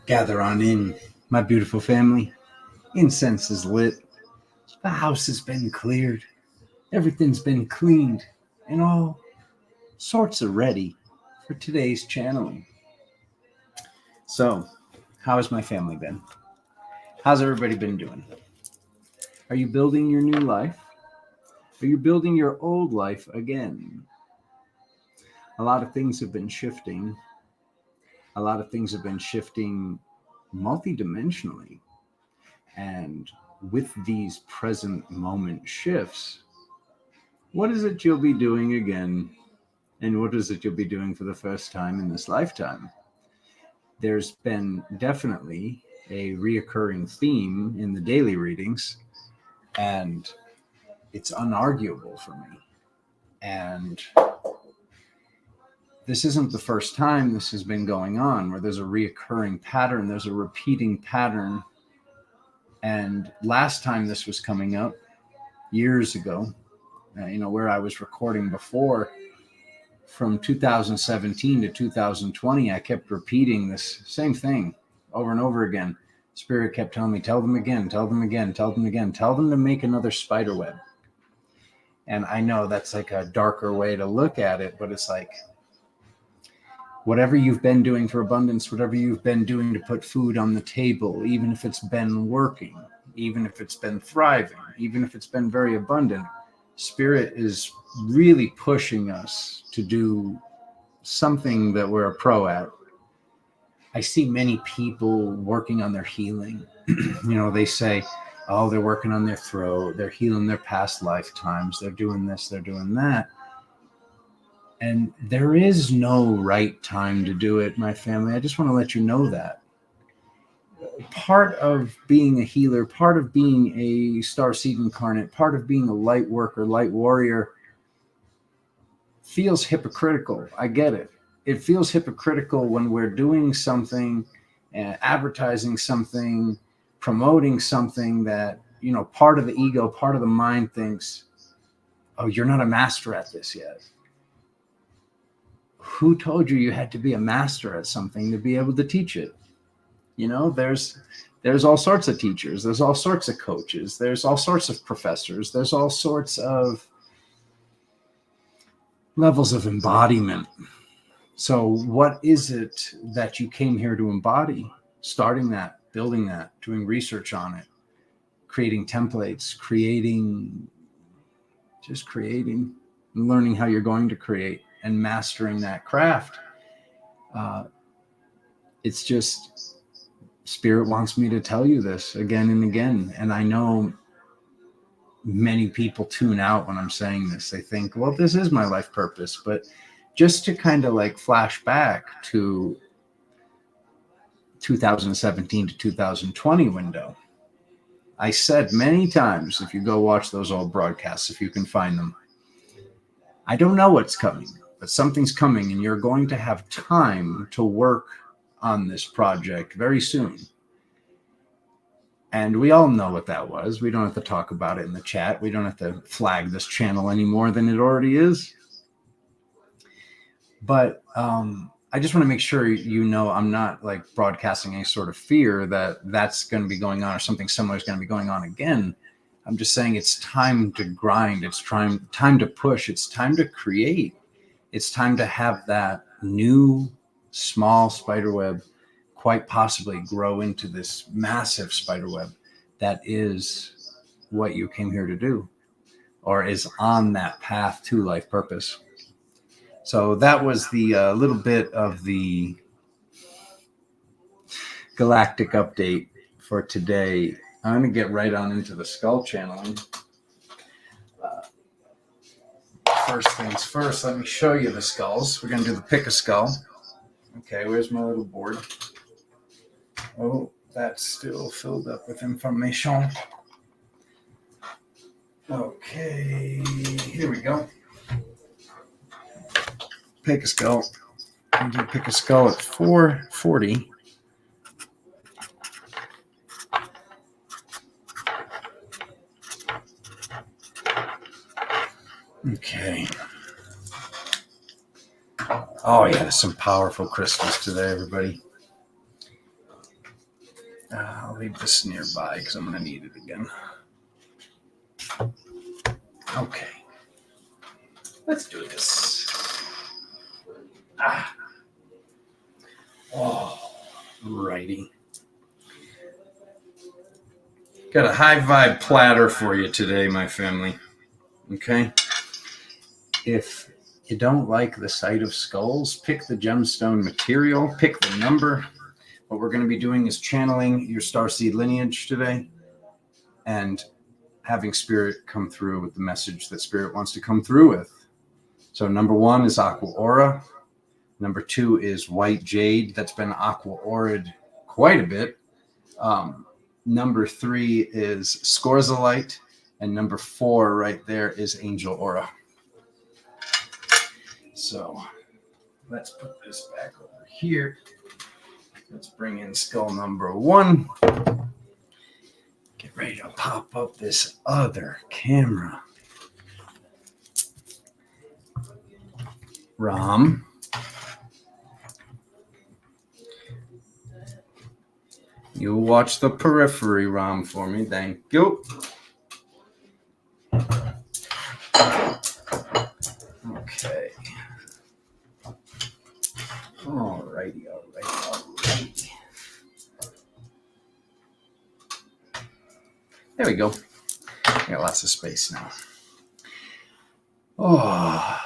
Gather on in, my beautiful family. Incense is lit. The house has been cleared. Everything's been cleaned. And all sorts are ready for today's channeling. So, how has my family been? How's everybody been doing? Are you building your new life? Are you building your old life again? A lot of things have been shifting. A lot of things have been shifting multidimensionally. And with these present moment shifts, what is it you'll be doing again? And what is it you'll be doing for the first time in this lifetime? There's been definitely a reoccurring theme in the daily readings, and it's unarguable for me. And this isn't the first time this has been going on, where there's a reoccurring pattern, there's a repeating pattern. And last time this was coming up, years ago, where I was recording before, from 2017 to 2020, I kept repeating this same thing over and over again. Spirit kept telling me, tell them again, tell them again, tell them again, tell them to make another spider web. And I know that's like a darker way to look at it, but it's like, whatever you've been doing for abundance, whatever you've been doing to put food on the table, even if it's been working, even if it's been thriving, even if it's been very abundant, Spirit is really pushing us to do something that we're a pro at. I see many people working on their healing. They say, oh, they're working on their throat, they're healing their past lifetimes, they're doing this, they're doing that. And there is no right time to do it, my family. I just want to let you know that. Part of being a healer, part of being a Starseed incarnate, part of being a light worker, light warrior, feels hypocritical. I get it. It feels hypocritical when we're doing something, advertising something, promoting something that, part of the ego, part of the mind thinks, oh, you're not a master at this yet. Who told you had to be a master at something to be able to teach it? There's all sorts of teachers. There's all sorts of coaches. There's all sorts of professors. There's all sorts of levels of embodiment. So what is it that you came here to embody? Starting that, building that, doing research on it, creating templates, creating, and learning how you're going to create and mastering that craft. It's just, Spirit wants me to tell you this again and again. And I know many people tune out when I'm saying this. They think, well, this is my life purpose. But just to kind of like flash back to 2017 to 2020 window, I said many times, if you go watch those old broadcasts, if you can find them, I don't know what's coming, but something's coming, and you're going to have time to work on this project very soon. And we all know what that was. We don't have to talk about it in the chat. We don't have to flag this channel any more than it already is. But I just want to make sure I'm not like broadcasting any sort of fear that that's going to be going on or something similar is going to be going on again. I'm just saying it's time to grind. It's time to push. It's time to create. It's time to have that new small spiderweb quite possibly grow into this massive spiderweb that is what you came here to do, or is on that path to life purpose. So that was the little bit of the galactic update for today. I'm going to get right on into the skull channeling. First things first, let me show you the skulls. We're going to do the pick a skull. Okay, where's my little board? Oh, that's still filled up with information. Okay, here we go. Pick a skull. I'm going to pick a skull at 440. Okay. Oh, yeah, there's some powerful crystals today, everybody. I'll leave this nearby because I'm going to need it again. Okay. Let's do this. Oh, righty. Got a high vibe platter for you today, my family. Okay? If you don't like the sight of skulls, pick the gemstone material, pick the number. What we're going to be doing is channeling your Starseed lineage today and having Spirit come through with the message that Spirit wants to come through with. So number 1 is Aqua Aura. Number 2 is White Jade. That's been Aqua Aura'd quite a bit. Number 3 is Scorzalite. And number 4 right there is Angel Aura. So let's put this back over here. Let's bring in skull number 1. Get ready to pop up this other camera. Ram. You watch the periphery, Ram, for me. Thank you. Okay. Alrighty. There we go. I got lots of space now. Oh.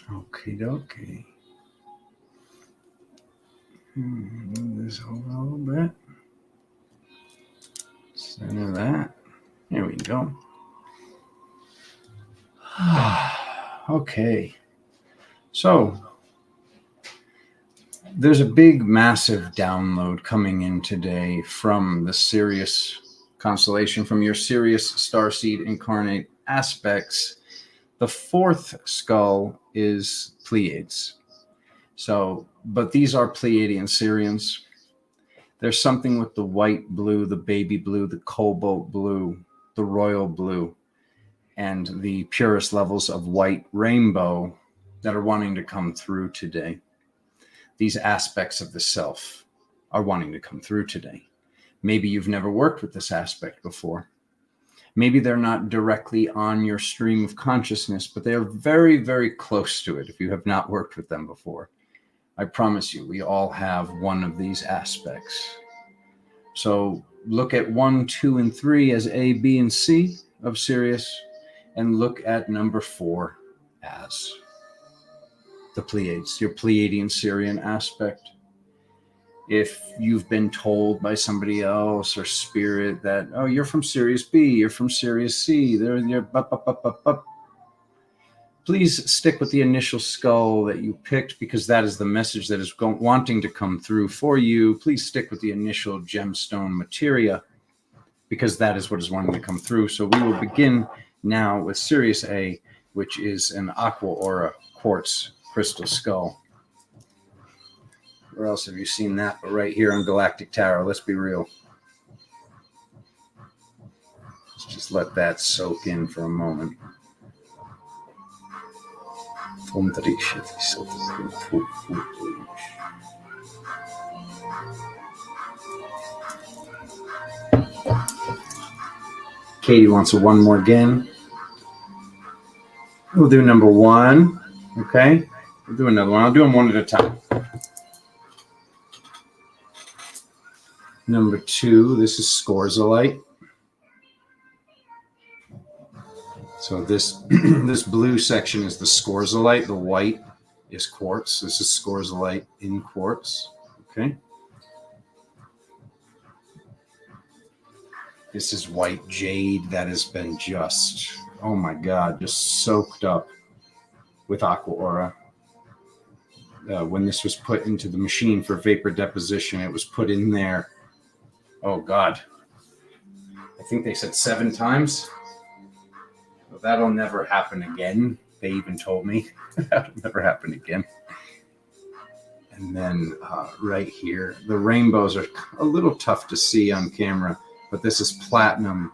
Okie dokie. Move this over a little bit. Center that. There we go. Okay. So there's a big, massive download coming in today from the Sirius constellation, from your Sirius Starseed incarnate aspects. The 4th skull is Pleiades. So, but these are Pleiadean Sirians. There's something with the white blue, the baby blue, the cobalt blue, the royal blue, and the purest levels of white rainbow that are wanting to come through today. These aspects of the self are wanting to come through today. Maybe you've never worked with this aspect before. Maybe they're not directly on your stream of consciousness, but they're very, very close to it if you have not worked with them before. I promise you, we all have one of these aspects. So look at 1, 2, and 3 as A, B, and C of Sirius, and look at number 4 as the Pleiades, your Pleiadean Sirian aspect. If you've been told by somebody else or Spirit that, oh, you're from Sirius B, you're from Sirius C, please stick with the initial skull that you picked, because that is the message that is wanting to come through for you. Please stick with the initial gemstone materia, because that is what is wanting to come through. So we will begin now with Sirius A, which is an Aqua Aura Quartz crystal skull. Where else have you seen that? But right here on Galactic Tarot. Let's be real. Let's just let that soak in for a moment. Katie wants a one more again. We'll do number 1. Okay. We'll do another one. I'll do them one at a time. Number 2, this is Scorzalite. So this this blue section is the Scorzalite. The white is quartz. This is Scorzalite in quartz. Okay. This is white jade that has been just, oh my God, just soaked up with Aqua Aura. When this was put into the machine for vapor deposition, it was put in there. Oh God, I think they said 7 times. So that'll never happen again. They even told me that'll never happen again. And then right here, the rainbows are a little tough to see on camera, but this is platinum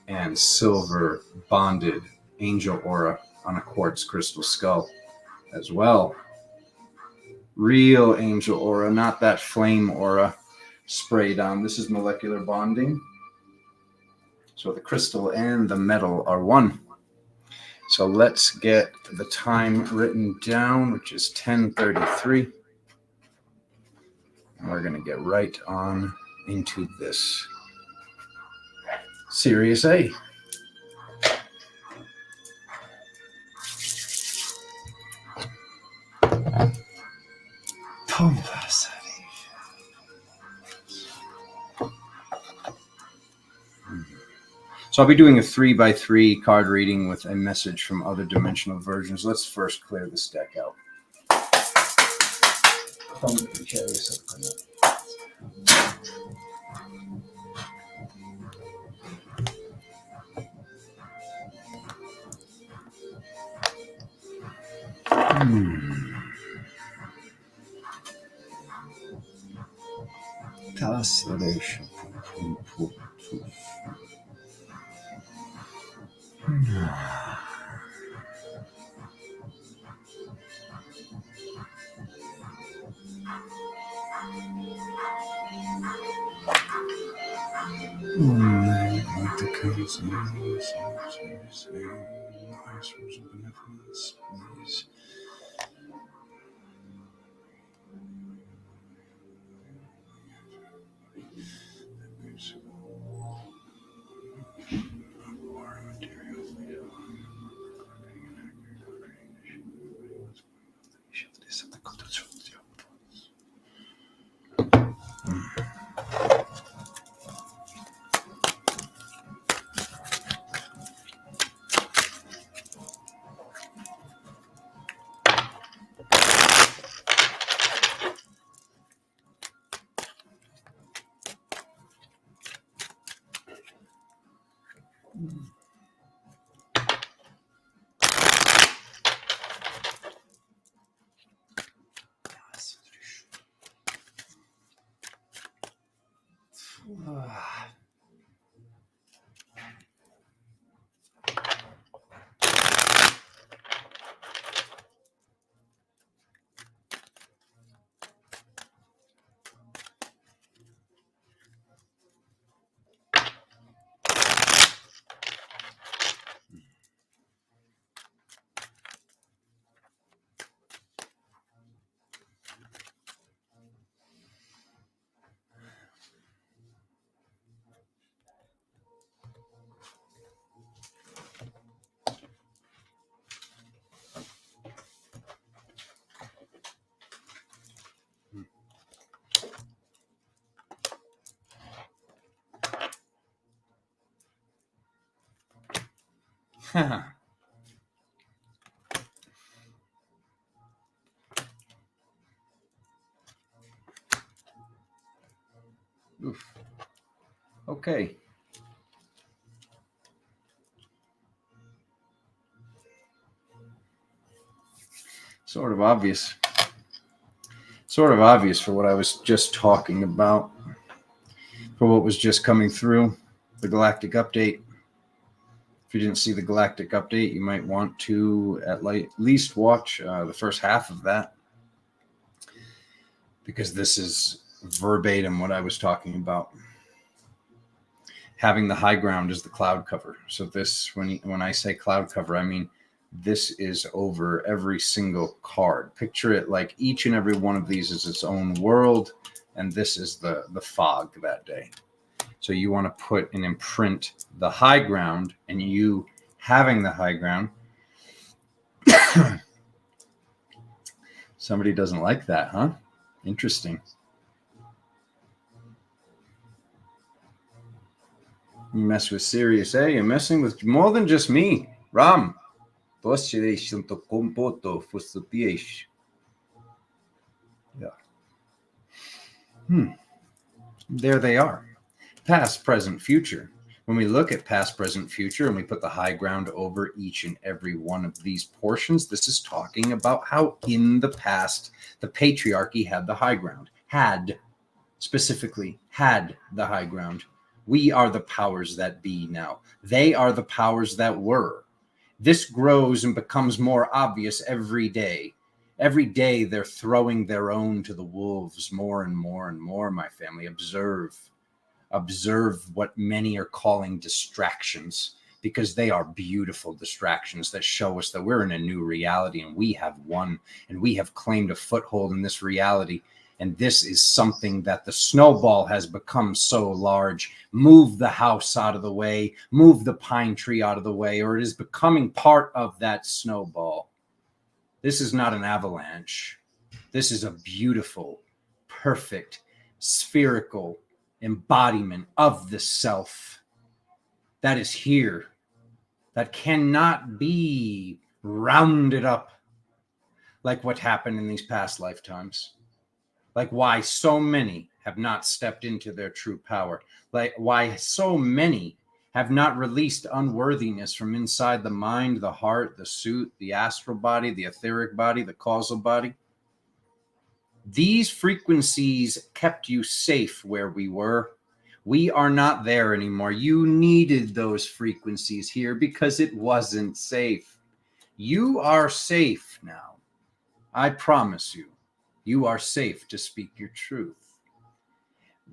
and silver bonded Angel Aura on a quartz crystal skull as well. Real Angel Aura, not that flame aura sprayed on. This is molecular bonding. So the crystal and the metal are one. So let's get the time written down, which is 10:33. And we're going to get right on into this. Sirius A. So I'll be doing a 3x3 card reading with a message from other dimensional versions. Let's first clear this deck out. Oof. Okay. Sort of obvious. Sort of obvious for what I was just talking about. For what was just coming through. The Galactic update. If you didn't see the Galactic update, you might want to at least watch the first half of that. Because this is verbatim what I was talking about. Having the high ground is the cloud cover. So this, when I say cloud cover, I mean this is over every single card. Picture it like each and every one of these is its own world, and this is the fog that day. So you want to put and imprint the high ground, and you having the high ground. Somebody doesn't like that, huh? Interesting. You mess with Sirius A, you're messing with more than just me. Ram. Yeah. There they are. Past, present, future. When we look at past, present, future, and we put the high ground over each and every one of these portions, this is talking about how in the past, the patriarchy had the high ground, specifically had the high ground. We are the powers that be now. They are the powers that were. This grows and becomes more obvious every day. Every day they're throwing their own to the wolves more and more and more, my family. Observe what many are calling distractions, because they are beautiful distractions that show us that we're in a new reality, and we have won, and we have claimed a foothold in this reality. And this is something that the snowball has become so large. Move the house out of the way, move the pine tree out of the way, or it is becoming part of that snowball. This is not an avalanche. This is a beautiful, perfect, spherical embodiment of the self that is here, that cannot be rounded up like what happened in these past lifetimes, like why so many have not stepped into their true power, like why so many have not released unworthiness from inside the mind, the heart, the suit, the astral body, the etheric body, the causal body. These frequencies kept you safe where we were. We are not there anymore. You needed those frequencies here because it wasn't safe. You are safe now. I promise you, you are safe to speak your truth.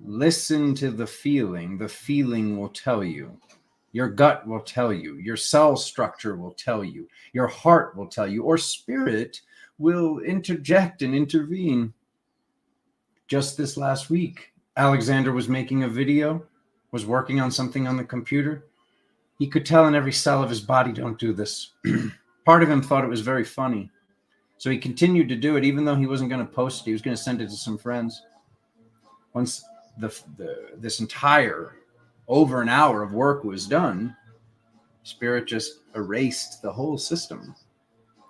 Listen to the feeling. The feeling will tell you. Your gut will tell you. Your cell structure will tell you. Your heart will tell you. Or spirit will interject and intervene. Just this last week, Alexander was making a video, was working on something on the computer. He could tell in every cell of his body, don't do this. Part of him thought it was very funny. So he continued to do it, even though he wasn't going to post it. He was going to send it to some friends. Once this entire over an hour of work was done, spirit just erased the whole system.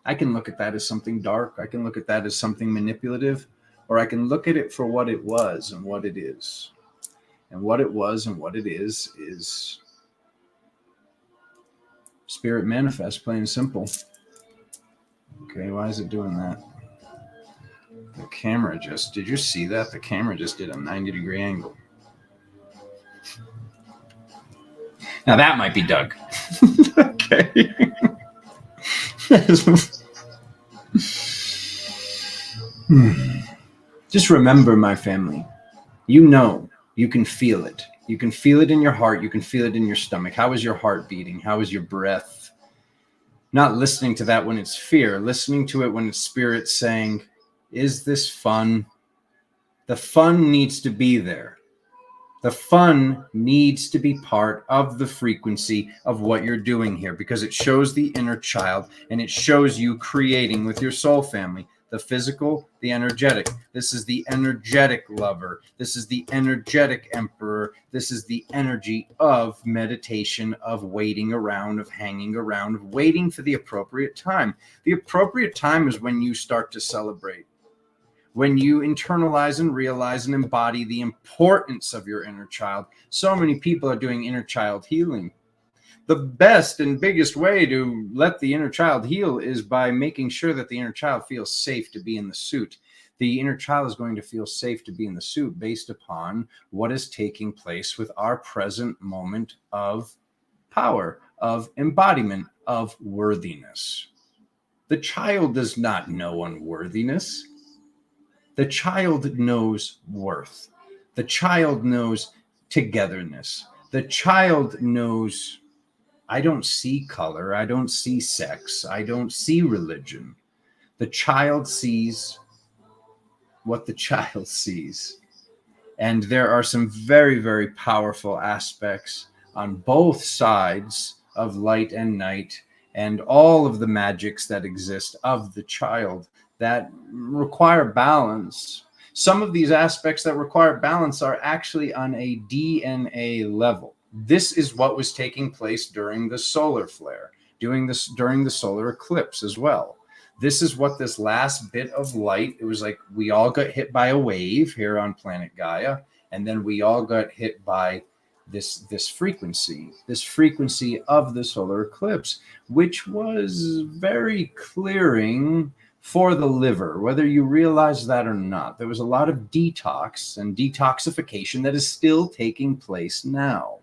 I can look at that as something dark. I can look at that as something manipulative, or I can look at it for what it was and what it is. And what it was and what it is spirit manifest, plain and simple. Okay, why is it doing that? The camera just, did you see that? The camera just did a 90-degree angle. Now that might be Doug. Okay. Just remember, my family, you know, you can feel it. You can feel it in your heart. You can feel it in your stomach. How is your heart beating? How is your breath? Not listening to that when it's fear, listening to it when it's spirit saying, is this fun? The fun needs to be there. The fun needs to be part of the frequency of what you're doing here, because it shows the inner child and it shows you creating with your soul family. The physical, the energetic. This is the energetic lover. This is the energetic emperor. This is the energy of meditation, of waiting around, of hanging around, of waiting for the appropriate time. The appropriate time is when you start to celebrate, when you internalize and realize and embody the importance of your inner child. So many people are doing inner child healing. The best and biggest way to let the inner child heal is by making sure that the inner child feels safe to be in the suit. The inner child is going to feel safe to be in the suit based upon what is taking place with our present moment of power, of embodiment, of worthiness. The child does not know unworthiness. The child knows worth. The child knows togetherness. The child knows, I don't see color. I don't see sex. I don't see religion. The child sees what the child sees. And there are some very, very powerful aspects on both sides of light and night, and all of the magics that exist of the child that require balance. Some of these aspects that require balance are actually on a DNA level. This is what was taking place during the solar flare, during the solar eclipse as well. This is what this last bit of light, it was like we all got hit by a wave here on planet Gaia, and then we all got hit by this frequency of the solar eclipse, which was very clearing for the liver, whether you realize that or not. There was a lot of detox and detoxification that is still taking place now.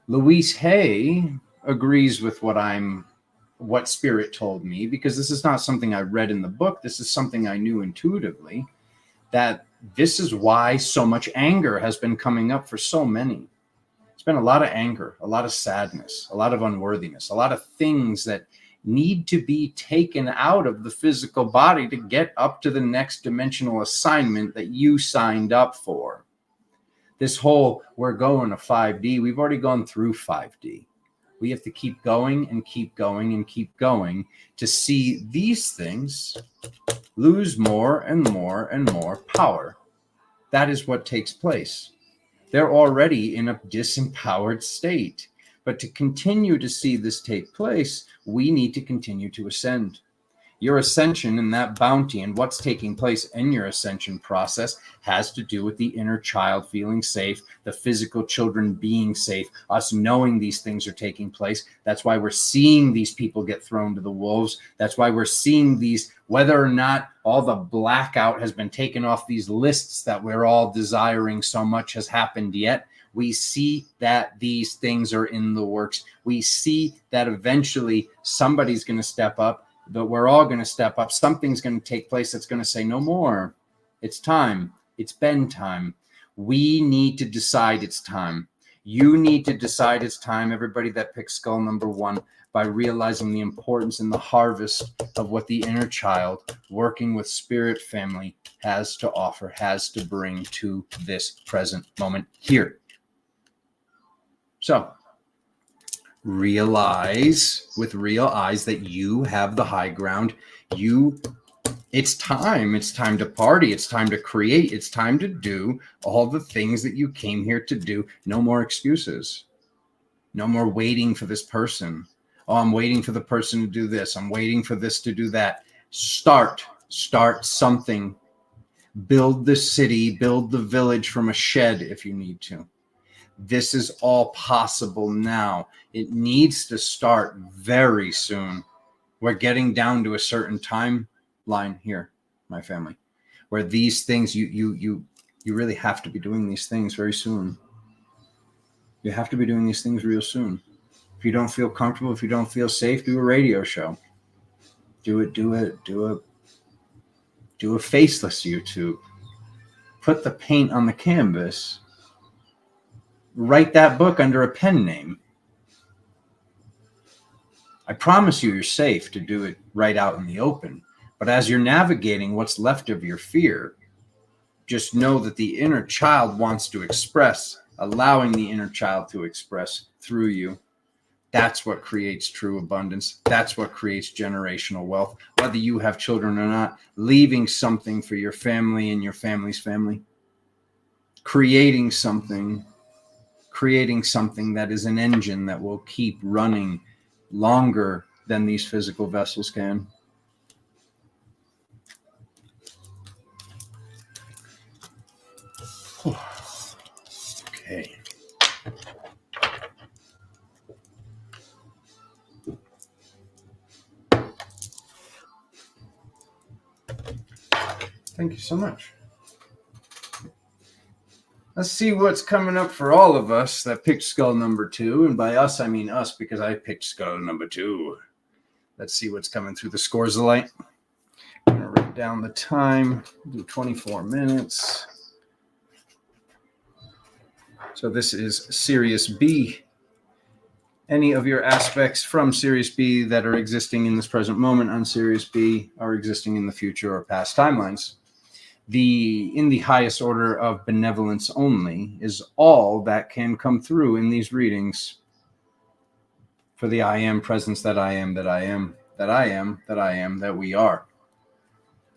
Louise Hay agrees with what Spirit told me, because this is not something I read in the book. This is something I knew intuitively, that this is why so much anger has been coming up for so many. It's been a lot of anger, a lot of sadness, a lot of unworthiness, a lot of things that need to be taken out of the physical body to get up to the next dimensional assignment that you signed up for. This whole, we're going to 5D, we've already gone through 5D. We have to keep going and keep going and keep going to see these things lose more and more and more power. That is what takes place. They're already in a disempowered state. But to continue to see this take place, we need to continue to ascend. Your ascension and that bounty and what's taking place in your ascension process has to do with the inner child feeling safe, the physical children being safe, us knowing these things are taking place. That's why we're seeing these people get thrown to the wolves. That's why we're seeing these, whether or not all the blackout has been taken off these lists that we're all desiring so much has happened yet. We see that these things are in the works. We see that eventually somebody's going to step up. But we're all going to step up. Something's going to take place that's going to say, no more. It's time. It's been time. We need to decide it's time. You need to decide it's time, everybody that picks skull number 1, by realizing the importance and the harvest of what the inner child working with spirit family has to offer, has to bring to this present moment here. So, realize with real eyes that you have the high ground. It's time to party. It's time to create. It's time to do all the things that you came here to do. No more excuses. No more waiting for this person. Oh, I'm waiting for the person to do this. I'm waiting for this to do that. Start something. Build the city, build the village from a shed if you need to. This is all possible now. It needs to start very soon. We're getting down to a certain timeline here, my family, where these things, you really have to be doing these things very soon. You have to be doing these things real soon. If you don't feel comfortable, if you don't feel safe, do a radio show. Do a faceless YouTube. Put the paint on the canvas. Write that book under a pen name. I promise you're safe to do it right out in the open. But as you're navigating what's left of your fear, just know that the inner child wants to express, allowing the inner child to express through you. That's what creates true abundance. That's what creates generational wealth. Whether you have children or not, leaving something for your family and your family's family. Creating something that is an engine that will keep running longer than these physical vessels can. Okay. Thank you so much. Let's see what's coming up for all of us that picked skull number 2. And by us, I mean us, because I picked skull number 2. Let's see what's coming through the Scorzalite. I'm going to write down the time. Do 24 minutes. So this is Sirius B. Any of your aspects from Sirius B that are existing in this present moment on Sirius B are existing in the future or past timelines. In the highest order of benevolence only is all that can come through in these readings for the I am presence that I am, that I am, that I am, that I am, that we are.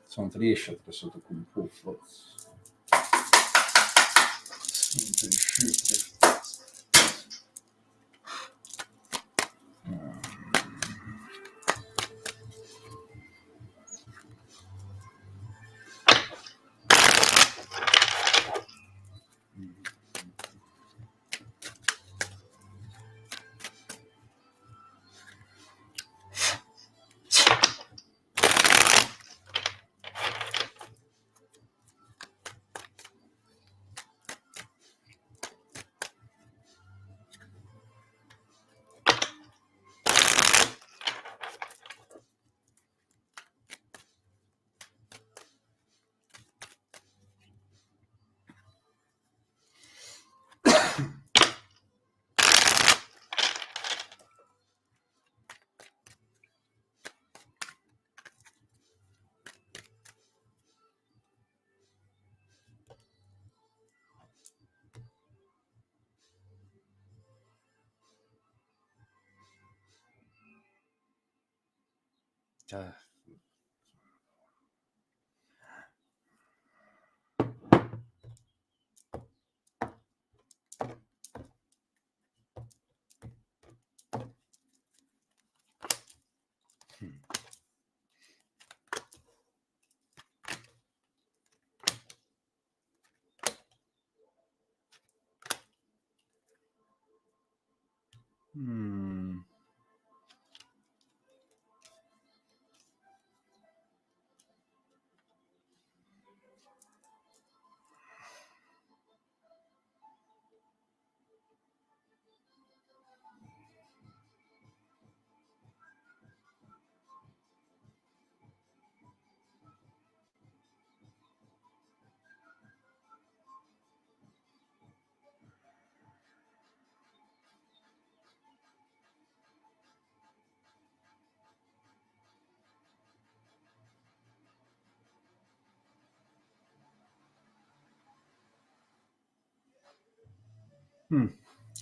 Sånt riesce så det kommer på flås.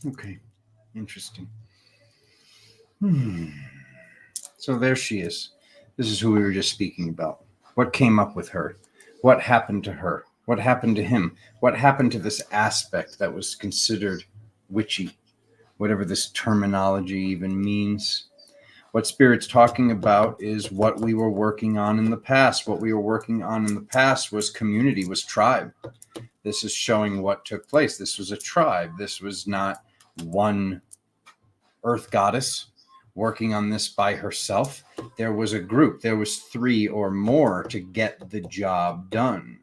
Okay. Interesting. So there she is. This is who we were just speaking about. What came up with her? What happened to her? What happened to him? What happened to this aspect that was considered witchy? Whatever this terminology even means. What Spirit's talking about is what we were working on in the past. What we were working on in the past was community, was tribe. This is showing what took place. This was a tribe. This was not one earth goddess working on this by herself. There was a group. There was 3 or more to get the job done.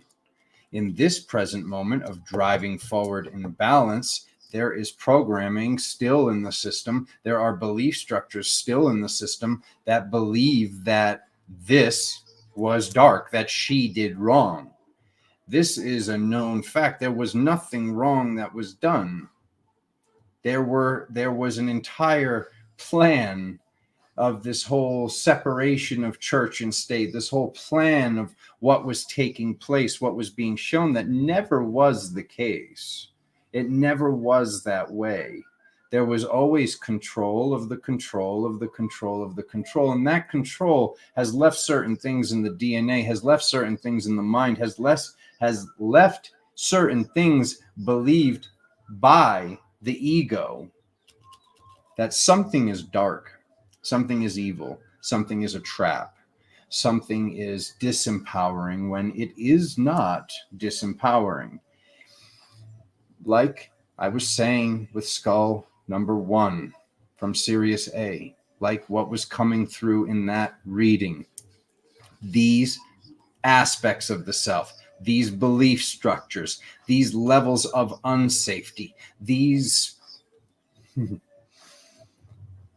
In this present moment of driving forward in balance, there is programming still in the system. There are belief structures still in the system that believe that this was dark, that she did wrong. This is a known fact. There was nothing wrong that was done. There was an entire plan of this whole separation of church and state, this whole plan of what was taking place, what was being shown, that never was the case. It never was that way. There was always control of the control of the control of the control. And that control has left certain things in the DNA, has left certain things in the mind, has left certain things believed by the ego, that something is dark, something is evil, something is a trap, something is disempowering when it is not disempowering. Like I was saying with skull number 1 from Sirius A, like what was coming through in that reading, these aspects of the self, these belief structures, these levels of unsafety, these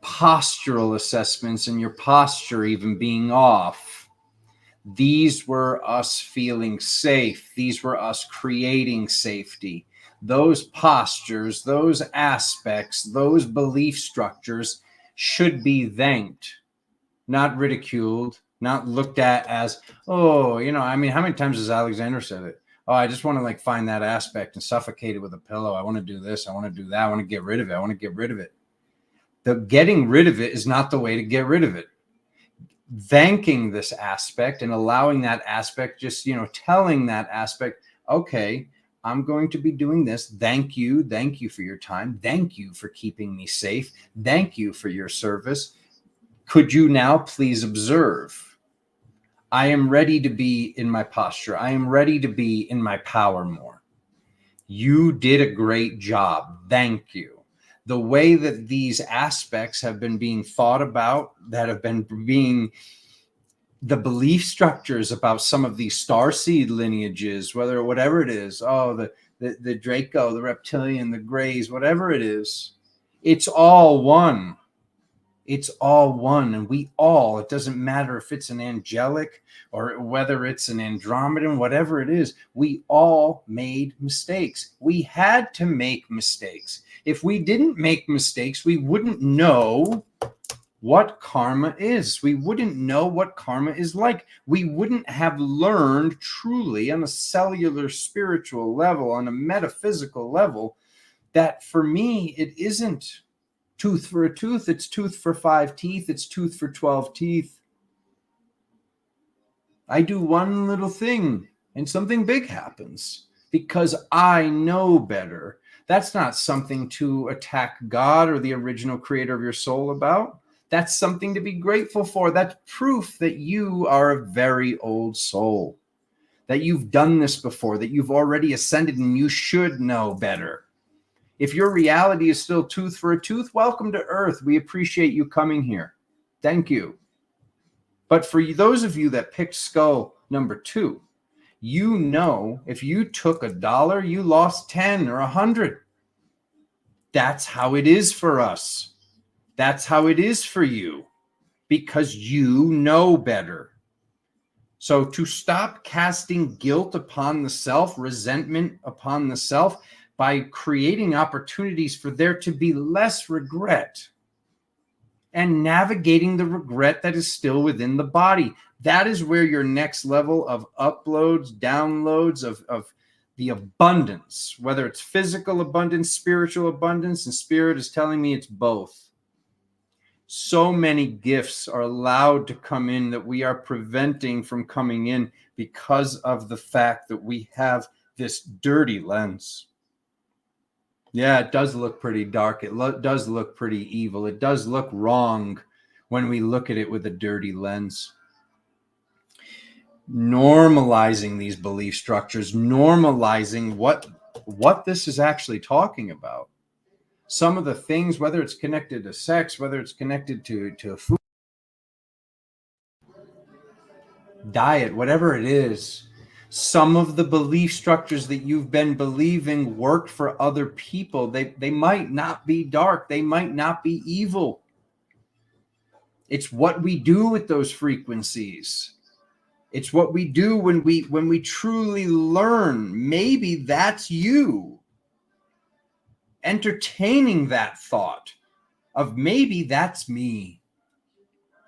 postural assessments and your posture even being off. These were us feeling safe. These were us creating safety. Those postures, those aspects, those belief structures should be thanked, not ridiculed, not looked at as, oh, I mean, how many times has Alexander said it? Oh, I just want to find that aspect and suffocate it with a pillow. I want to do this. I want to do that. I want to get rid of it. I want to get rid of it. The getting rid of it is not the way to get rid of it. Thanking this aspect and allowing that aspect, just, telling that aspect, okay, I'm going to be doing this. Thank you. Thank you for your time. Thank you for keeping me safe. Thank you for your service. Could you now please observe? I am ready to be in my posture. I am ready to be in my power more. You did a great job. Thank you. The way that these aspects have been being thought about, that have been being the belief structures about some of these starseed lineages, whatever it is, the Draco, the reptilian, the Greys, whatever it is, it's all one. It's all one. And it doesn't matter if it's an angelic or whether it's an Andromedan, whatever it is, we all made mistakes. We had to make mistakes. If we didn't make mistakes, we wouldn't know what karma is. We wouldn't know what karma is like. We wouldn't have learned truly on a cellular spiritual level, on a metaphysical level, that for me, it isn't tooth for a tooth. It's tooth for 5 teeth. It's tooth for 12 teeth. I do one little thing and something big happens because I know better. That's not something to attack God or the original creator of your soul about. That's something to be grateful for. That's proof that you are a very old soul, that you've done this before, that you've already ascended and you should know better. If your reality is still tooth for a tooth, welcome to Earth. We appreciate you coming here. Thank you. But for those of you that picked skull number 2, you know if you took $1, you lost 10 or 100. That's how it is for us. That's how it is for you, because you know better. So to stop casting guilt upon the self, resentment upon the self, by creating opportunities for there to be less regret and navigating the regret that is still within the body. That is where your next level of uploads, downloads of the abundance, whether it's physical abundance, spiritual abundance, and spirit is telling me it's both. So many gifts are allowed to come in that we are preventing from coming in because of the fact that we have this dirty lens. Yeah, it does look pretty dark. It does look pretty evil. It does look wrong when we look at it with a dirty lens. Normalizing these belief structures, normalizing what this is actually talking about. Some of the things, whether it's connected to sex, whether it's connected to food, diet, whatever it is, some of the belief structures that you've been believing worked for other people. They might not be dark. They might not be evil. It's what we do with those frequencies. It's what we do when we truly learn. Maybe that's you entertaining that thought of maybe that's me.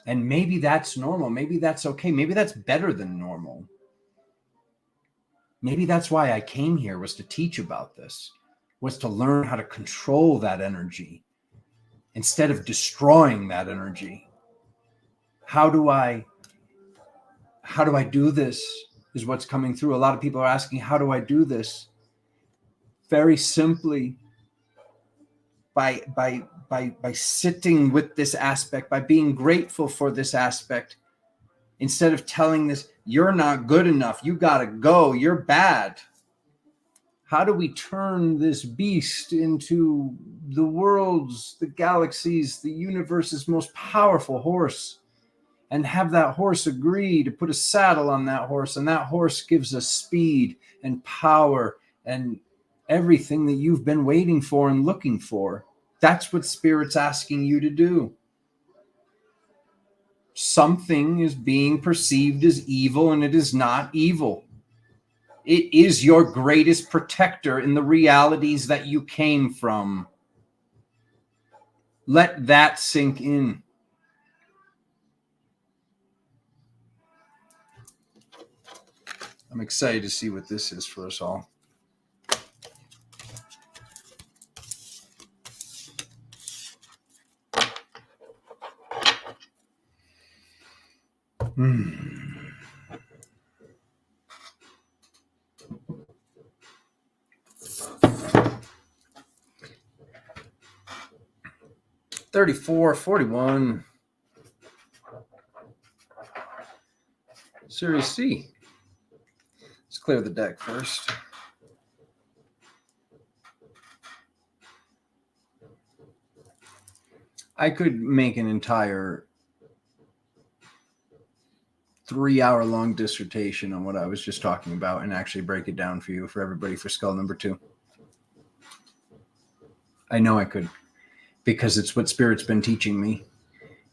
And maybe that's normal. Maybe that's okay. Maybe that's better than normal. Maybe that's why I came here, was to teach about this, was to learn how to control that energy instead of destroying that energy. How do I do this is what's coming through. A lot of people are asking, how do I do this? Very simply, by sitting with this aspect, by being grateful for this aspect, instead of telling this, you're not good enough, you got to go, you're bad. How do we turn this beast into the world's, the galaxy's, the universe's most powerful horse, and have that horse agree to put a saddle on that horse, and that horse gives us speed and power and everything that you've been waiting for and looking for? That's what Spirit's asking you to do. Something is being perceived as evil, and it is not evil. It is your greatest protector in the realities that you came from. Let that sink in. I'm excited to see what this is for us all. $34, $41. Sirius C. Let's clear the deck first. I could make an entire 3-hour-long dissertation on what I was just talking about and actually break it down for you, for everybody, for skull number 2. I know I could, because it's what Spirit's been teaching me,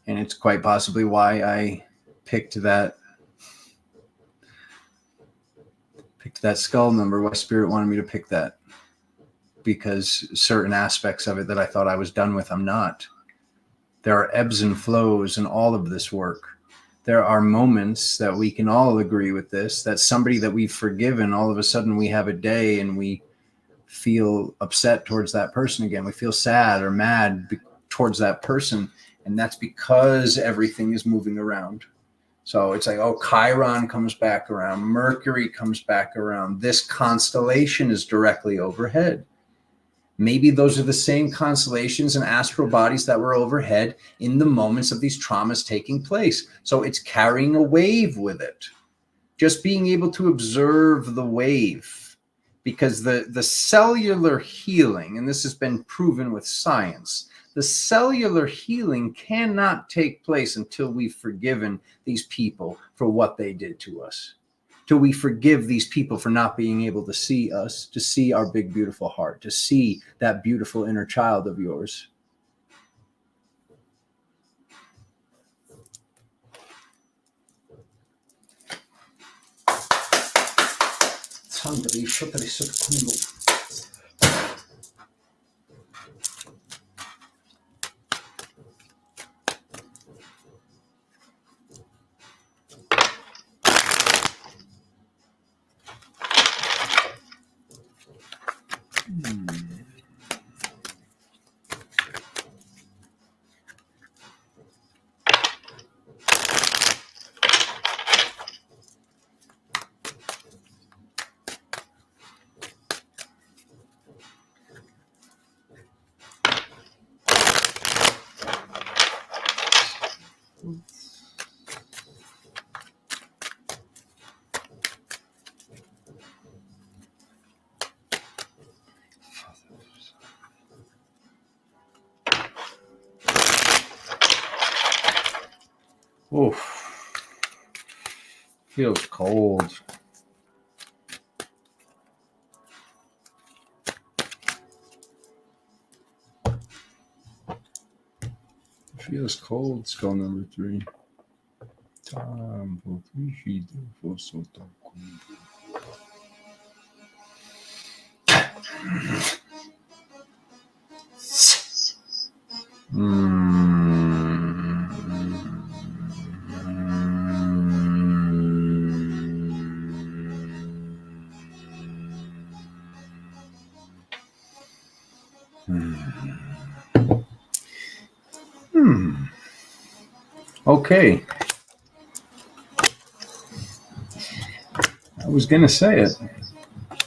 and it's quite possibly why I picked that skull number, why Spirit wanted me to pick that, because certain aspects of it that I thought I was done with, I'm not. There are ebbs and flows in all of this work. There are moments that we can all agree with this, that somebody that we've forgiven, all of a sudden we have a day and we feel upset towards that person again. We feel sad or mad towards that person. And that's because everything is moving around. So it's like, oh, Chiron comes back around, Mercury comes back around. This constellation is directly overhead. Maybe those are the same constellations and astral bodies that were overhead in the moments of these traumas taking place. So it's carrying a wave with it. Just being able to observe the wave, because the cellular healing, and this has been proven with science, the cellular healing cannot take place until we've forgiven these people for what they did to us. Till we forgive these people for not being able to see us, to see our big, beautiful heart, to see that beautiful inner child of yours. Oof. Feels cold. Feels cold, skull number 3. Okay. I was going to say it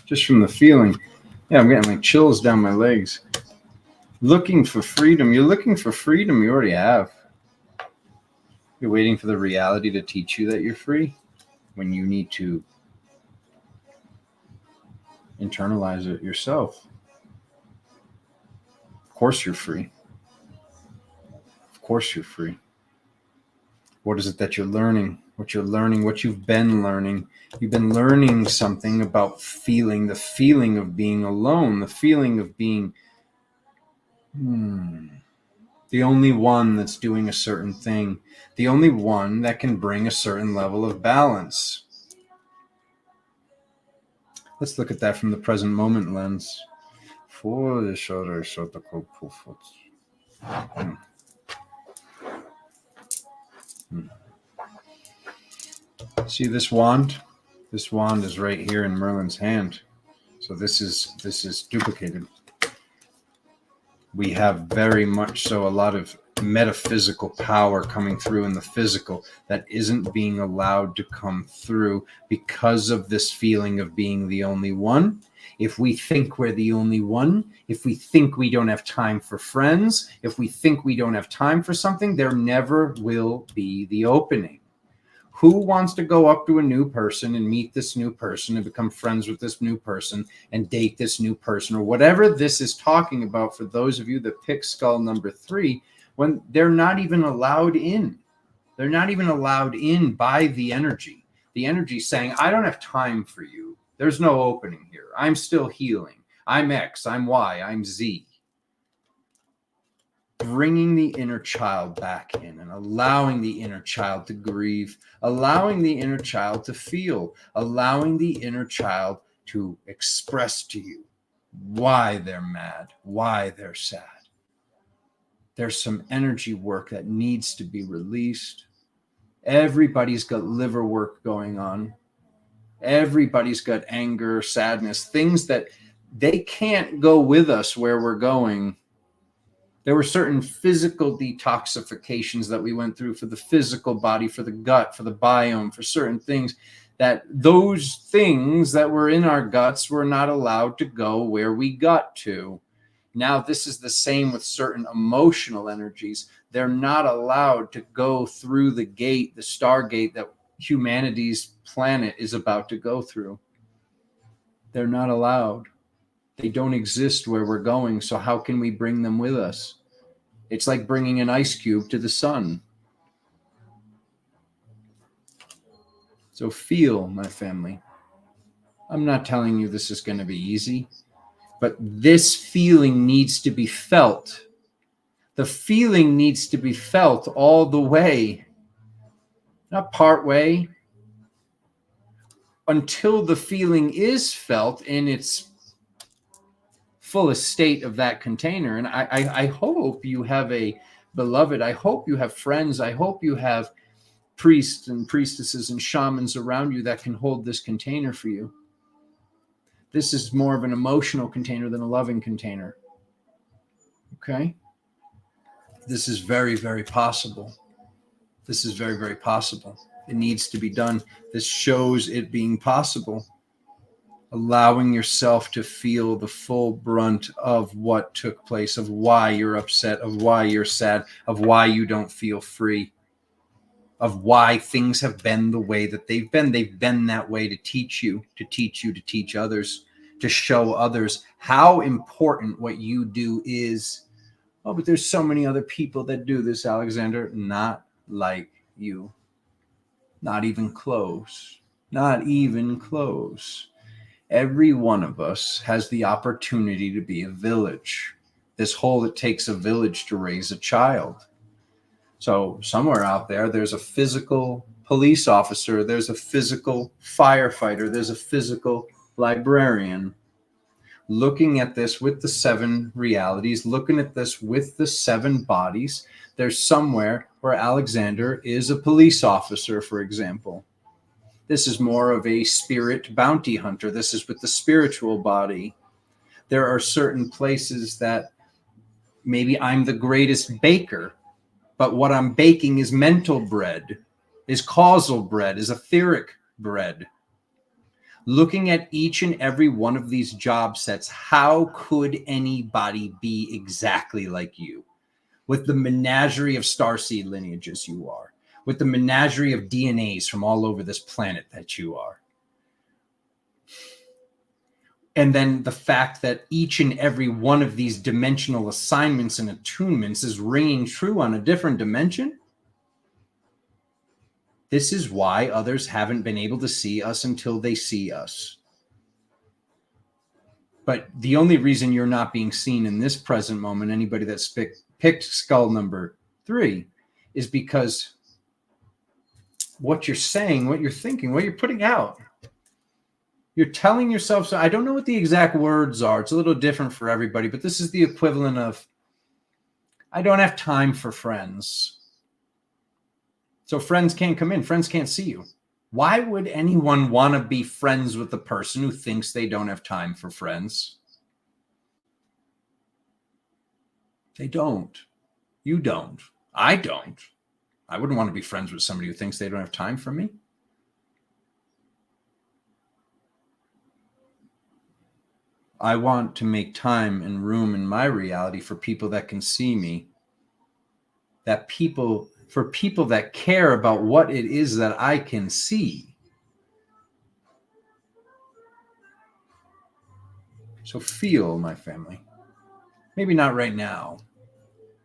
just from the feeling. Yeah, I'm getting like chills down my legs. Looking for freedom. You're looking for freedom. You already have. You're waiting for the reality to teach you that you're free when you need to internalize it yourself. Of course you're free. Of course you're free. What is it that you're learning? What you're learning, what you've been learning. You've been learning something about feeling, the feeling of being alone, the feeling of being the only one that's doing a certain thing, the only one that can bring a certain level of balance. Let's look at that from the present moment lens. See this wand? This wand is right here in Merlin's hand. So this is duplicated. We have very much so a lot of metaphysical power coming through in the physical that isn't being allowed to come through because of this feeling of being the only one. If we think we're the only one, if we think we don't have time for friends, if we think we don't have time for something, there never will be the opening. Who wants to go up to a new person and meet this new person and become friends with this new person and date this new person, or whatever this is talking about for those of you that pick skull number 3, when they're not even allowed in? They're not even allowed in by the energy. The energy saying, I don't have time for you. There's no opening here. I'm still healing. I'm X, I'm Y, I'm Z. Bringing the inner child back in and allowing the inner child to grieve, allowing the inner child to feel, allowing the inner child to express to you why they're mad, why they're sad. There's some energy work that needs to be released. Everybody's got liver work going on. Everybody's got anger, sadness, things that they can't go with us where we're going There were certain physical detoxifications that we went through for the physical body, for the gut, for the biome, for certain things, that those things that were in our guts were not allowed to go where we got to. Now, this is the same with certain emotional energies. They're not allowed to go through the gate, the stargate that humanity's planet is about to go through. They're not allowed. They don't exist where we're going, so how can we bring them with us? It's like bringing an ice cube to the sun. So feel, my family. I'm not telling you this is going to be easy, but this feeling needs to be felt. The feeling needs to be felt all the way, not part way, until the feeling is felt in its fullest state of that container. And I hope you have a beloved. I hope you have friends. I hope you have priests and priestesses and shamans around you that can hold this container for you. This is more of an emotional container than a loving container. Okay? This is very, very possible. This is very, very possible. It needs to be done. This shows it being possible. Allowing yourself to feel the full brunt of what took place, of why you're upset, of why you're sad, of why you don't feel free, of why things have been the way that they've been. They've been that way to teach you, to teach others, to show others how important what you do is. Oh, but there's so many other people that do this, Alexander. Not like you. Not even close. Not even close. Every one of us has the opportunity to be a village. This whole it takes a village to raise a child. So somewhere out there, there's a physical police officer, there's a physical firefighter, there's a physical librarian. Looking at this with the 7 realities, looking at this with the 7 bodies, there's somewhere where Alexander is a police officer, for example. This is more of a spirit bounty hunter. This is with the spiritual body. There are certain places that maybe I'm the greatest baker, but what I'm baking is mental bread, is causal bread, is etheric bread. Looking at each and every one of these job sets, how could anybody be exactly like you? With the menagerie of starseed lineages you are, with the menagerie of DNAs from all over this planet that you are. And then the fact that each and every one of these dimensional assignments and attunements is ringing true on a different dimension. This is why others haven't been able to see us until they see us. But the only reason you're not being seen in this present moment, anybody that's picked skull number 3, is because what you're saying, what you're thinking, what you're putting out, you're telling yourself, so I don't know what the exact words are. It's a little different for everybody, but this is the equivalent of, I don't have time for friends. So friends can't come in. Friends can't see you. Why would anyone want to be friends with the person who thinks they don't have time for friends? They don't. You don't. I don't. I wouldn't want to be friends with somebody who thinks they don't have time for me. I want to make time and room in my reality for people that can see me. For people that care about what it is that I can see. So feel, my family. Maybe not right now.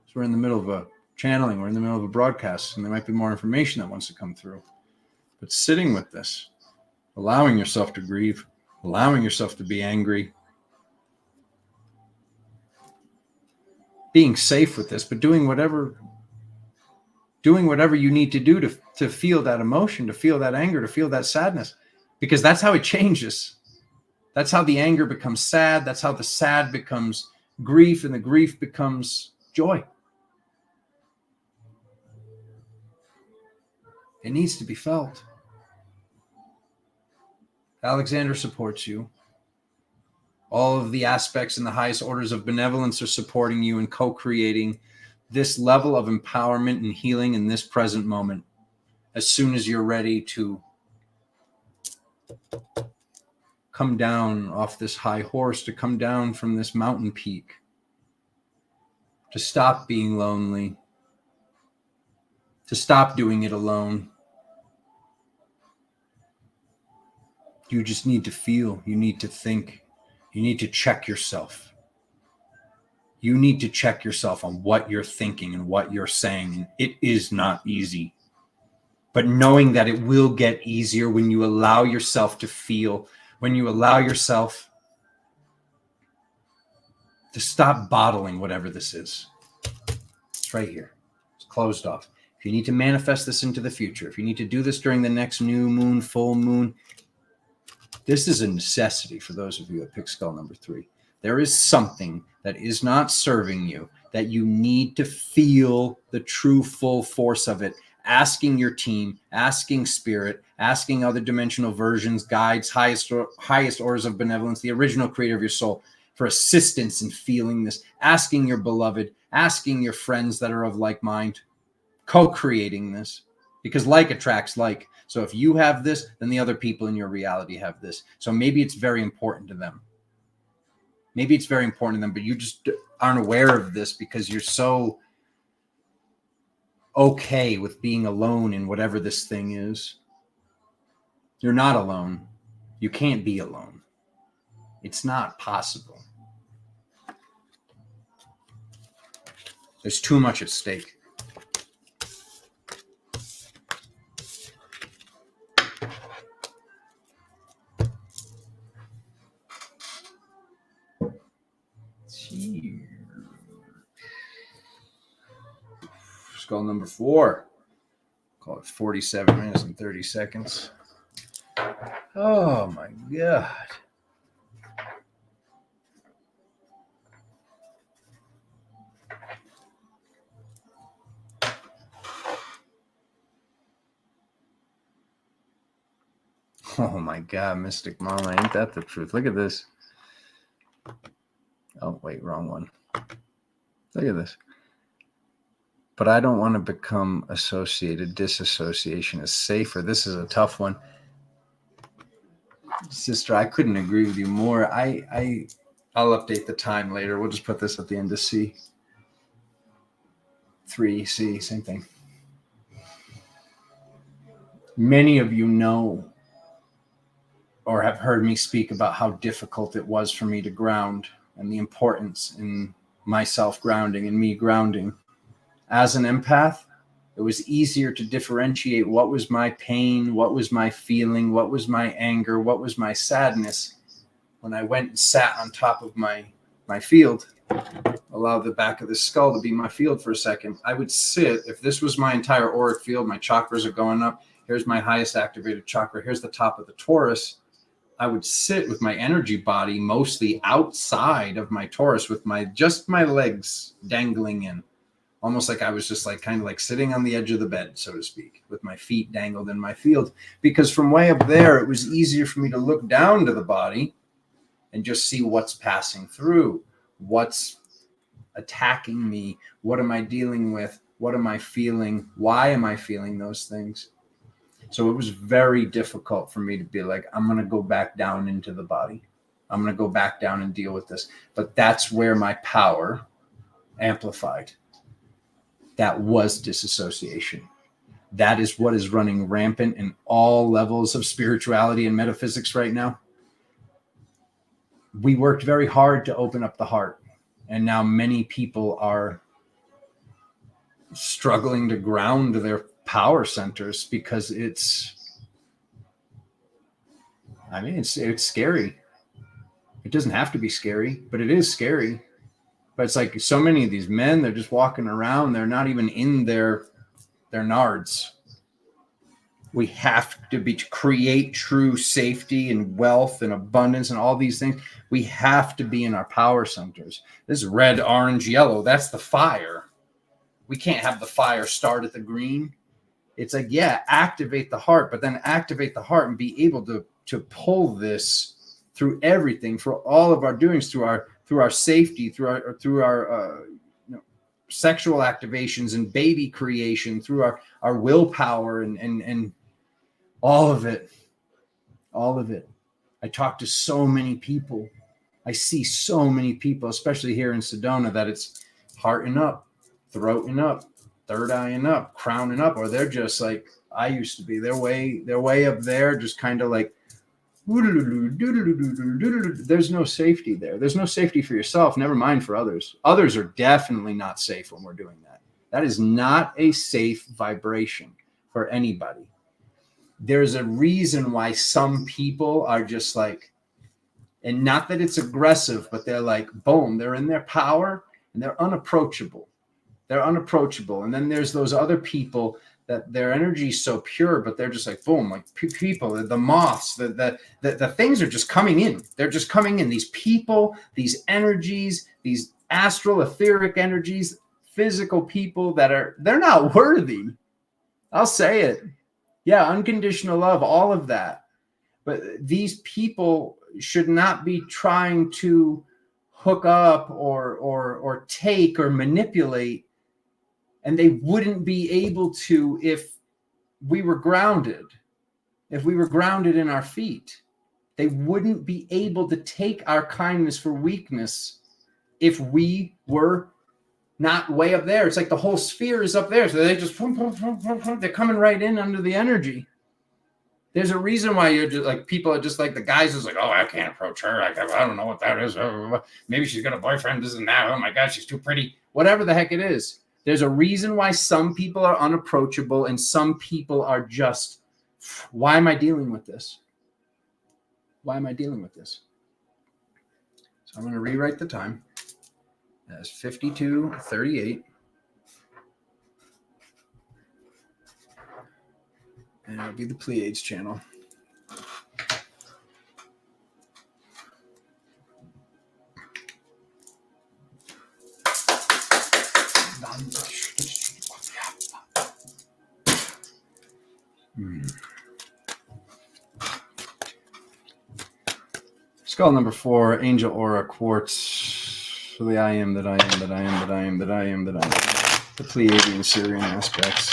So we're in the middle of a channeling, we're in the middle of a broadcast, and there might be more information that wants to come through. But sitting with this, allowing yourself to grieve, allowing yourself to be angry, being safe with this, but doing whatever you need to do to feel that emotion, to feel that anger, to feel that sadness, because that's how it changes. That's how the anger becomes sad. That's how the sad becomes grief, and the grief becomes joy. It needs to be felt. Alexander supports you. All of the aspects and the highest orders of benevolence are supporting you and co-creating this level of empowerment and healing in this present moment. As soon as you're ready to come down off this high horse, to come down from this mountain peak, to stop being lonely, to stop doing it alone. You just need to feel, you need to think, you need to check yourself. You need to check yourself on what you're thinking and what you're saying. And it is not easy. But knowing that it will get easier when you allow yourself to feel, when you allow yourself to stop bottling whatever this is. It's right here. It's closed off. If you need to manifest this into the future, if you need to do this during the next new moon, full moon, this is a necessity for those of you that pick skull number 3. There is something that is not serving you, that you need to feel the true full force of it. Asking your team, asking spirit, asking other dimensional versions, guides, highest orders of benevolence, the original creator of your soul, for assistance in feeling this. Asking your beloved, asking your friends that are of like mind, co-creating this, because like attracts like. So if you have this, then the other people in your reality have this. So maybe it's very important to them. Maybe it's very important to them, but you just aren't aware of this because you're so okay with being alone in whatever this thing is. You're not alone. You can't be alone. It's not possible. There's too much at stake. Skull number 4. Call it 47 minutes and 30 seconds. Oh my God. Oh my God, Mystic Mama, ain't that the truth? Look at this. Oh, wait, wrong one. Look at this. But I don't want to become associated. Disassociation is safer. This is a tough one. Sister, I couldn't agree with you more. I'll update the time later. We'll just put this at the end of C. 3C, same thing. Many of you know or have heard me speak about how difficult it was for me to ground and the importance in myself grounding and me grounding. As an empath, it was easier to differentiate what was my pain, what was my feeling, what was my anger, what was my sadness when I went and sat on top of my field. Allow the back of the skull to be my field for a second. I would sit, if this was my entire auric field, my chakras are going up. Here's my highest activated chakra. Here's the top of the torus. I would sit with my energy body mostly outside of my torus with just my legs dangling in. Almost like I was just like kind of like sitting on the edge of the bed, so to speak, with my feet dangled in my field. Because from way up there, it was easier for me to look down to the body and just see what's passing through, what's attacking me, what am I dealing with, what am I feeling, why am I feeling those things. So it was very difficult for me to be like, I'm going to go back down into the body. I'm going to go back down and deal with this. But that's where my power amplified. That was disassociation. That is what is running rampant in all levels of spirituality and metaphysics right now. We worked very hard to open up the heart. And now many people are struggling to ground their power centers because it's scary. It doesn't have to be scary, but it is scary. But it's like so many of these men, they're just walking around. They're not even in their nards. We have to create true safety and wealth and abundance and all these things. We have to be in our power centers. This is red, orange, yellow. That's the fire. We can't have the fire start at the green. It's like, yeah, activate the heart, but then activate the heart and be able to pull this through everything, for all of our doings, through our safety, through our sexual activations and baby creation, through our willpower and all of it. All of it. I talk to so many people. I see so many people, especially here in Sedona, that it's hearting up, throating up, third eyeing up, crowning up, or they're just like I used to be. They're way up there, just kind of like there's no safety there. There's no safety for yourself, never mind for others. Others are definitely not safe when we're doing that. That is not a safe vibration for anybody. There's a reason why some people are just like, and not that it's aggressive, but they're like, boom, they're in their power and they're unapproachable. They're unapproachable. And then there's those other people that their energy is so pure, but they're just like, boom, like people, the moths, the things are just coming in. They're just coming in. These people, these energies, these astral, etheric energies, physical people they're not worthy. I'll say it. Yeah, unconditional love, all of that. But these people should not be trying to hook up or take or manipulate, and they wouldn't be able to if we were grounded. If we were grounded in our feet, they wouldn't be able to take our kindness for weakness if we were not way up there. It's like the whole sphere is up there. So they just, they're coming right in under the energy. There's a reason why you're just like, people are just like, the guys is like, oh, I can't approach her. I don't know what that is. Maybe she's got a boyfriend, this and that. Oh my God, she's too pretty. Whatever the heck it is. There's a reason why some people are unapproachable and some people are just, why am I dealing with this? Why am I dealing with this? So I'm going to rewrite the time. That's 52:38. And it'll be the Pleiades channel. Skull number 4, Angel Aura Quartz. For the I am that I am that I am that I am that I am that I am. The Pleiadean Sirian aspects.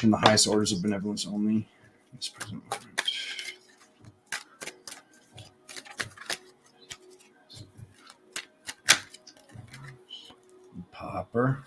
In the highest orders of benevolence only. This present moment. Popper.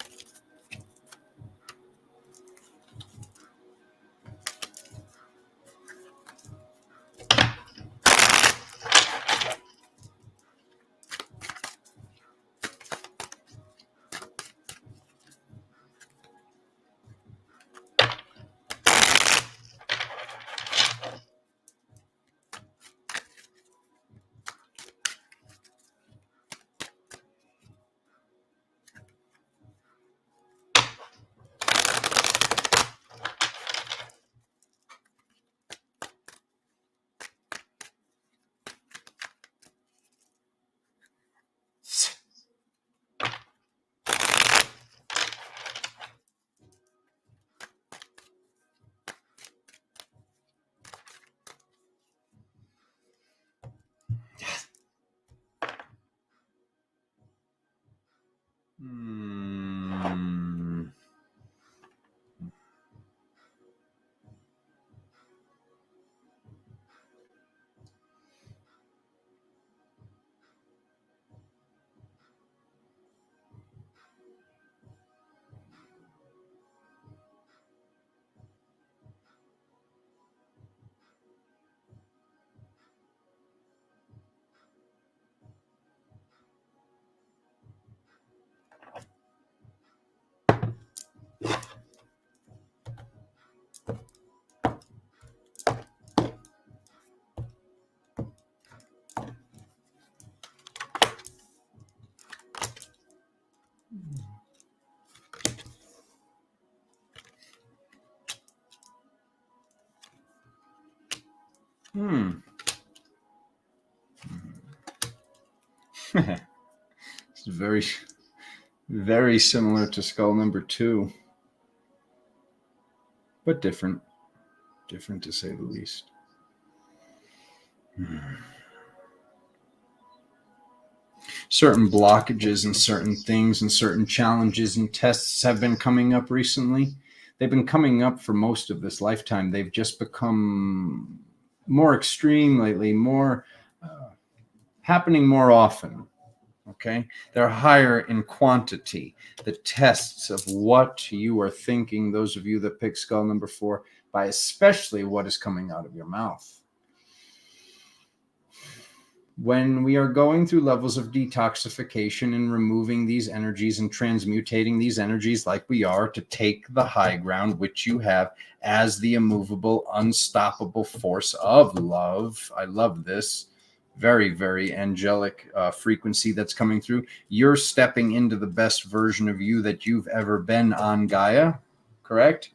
It's very, very similar to skull number 2, but different. Different to say the least. certain blockages and certain things and certain challenges and tests have been coming up recently. They've been coming up for most of this lifetime. They've just become more extreme lately, more happening more often. Okay, they're higher in quantity. The tests of what you are thinking, those of you that pick skull number 4, by especially what is coming out of your mouth. When we are going through levels of detoxification and removing these energies and transmutating these energies like we are to take the high ground, which you have as the immovable, unstoppable force of love. I love this. Very, very angelic frequency that's coming through. You're stepping into the best version of you that you've ever been on Gaia, correct?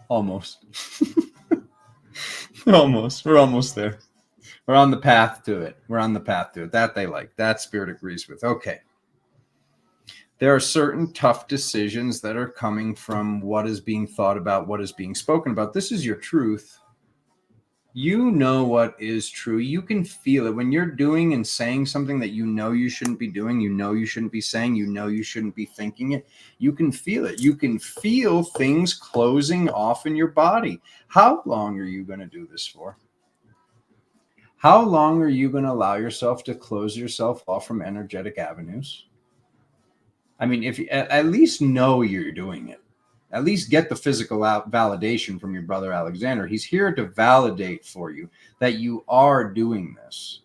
Almost. Almost. We're almost there. We're on the path to it. We're on the path to it. That they like. That spirit agrees with. Okay. There are certain tough decisions that are coming from what is being thought about, what is being spoken about. This is your truth. You know what is true. You can feel it when you're doing and saying something that you know you shouldn't be doing, you know you shouldn't be saying, you know you shouldn't be thinking it. You can feel it. You can feel things closing off in your body. How long are you going to do this for? How long are you going to allow yourself to close yourself off from energetic avenues? I mean, if you at least know you're doing it, at least get the physical validation from your brother Alexander. He's here to validate for you that you are doing this.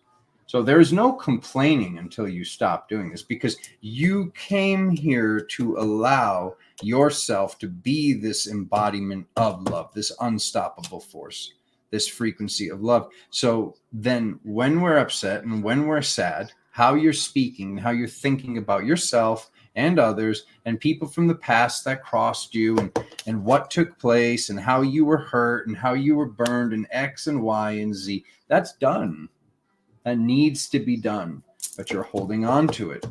So there's no complaining until you stop doing this, because you came here to allow yourself to be this embodiment of love, this unstoppable force, this frequency of love. So then when we're upset and when we're sad, how you're speaking, how you're thinking about yourself and others and people from the past that crossed you, and what took place and how you were hurt and how you were burned and X and Y and Z, that's done. That needs to be done, but you're holding on to it.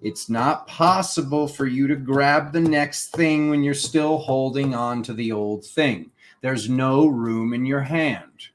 It's not possible for you to grab the next thing when you're still holding on to the old thing. There's no room in your hand.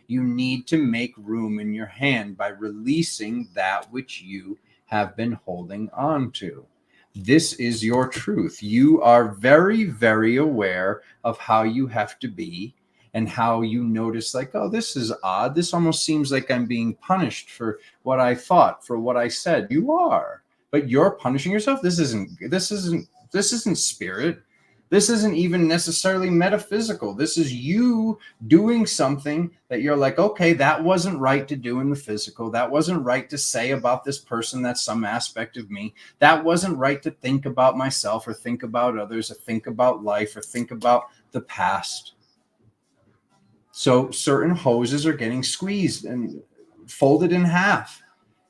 You need to make room in your hand by releasing that which you have been holding on to. This is your truth. You are very, very aware of how you have to be and how you notice, like, oh, this is odd. This almost seems like I'm being punished for what I thought, for what I said. You are, but you're punishing yourself. This isn't spirit. This isn't even necessarily metaphysical. This is you doing something that you're like, okay, that wasn't right to do in the physical. That wasn't right to say about this person. That's some aspect of me. That wasn't right to think about myself or think about others or think about life or think about the past. So certain hoses are getting squeezed and folded in half.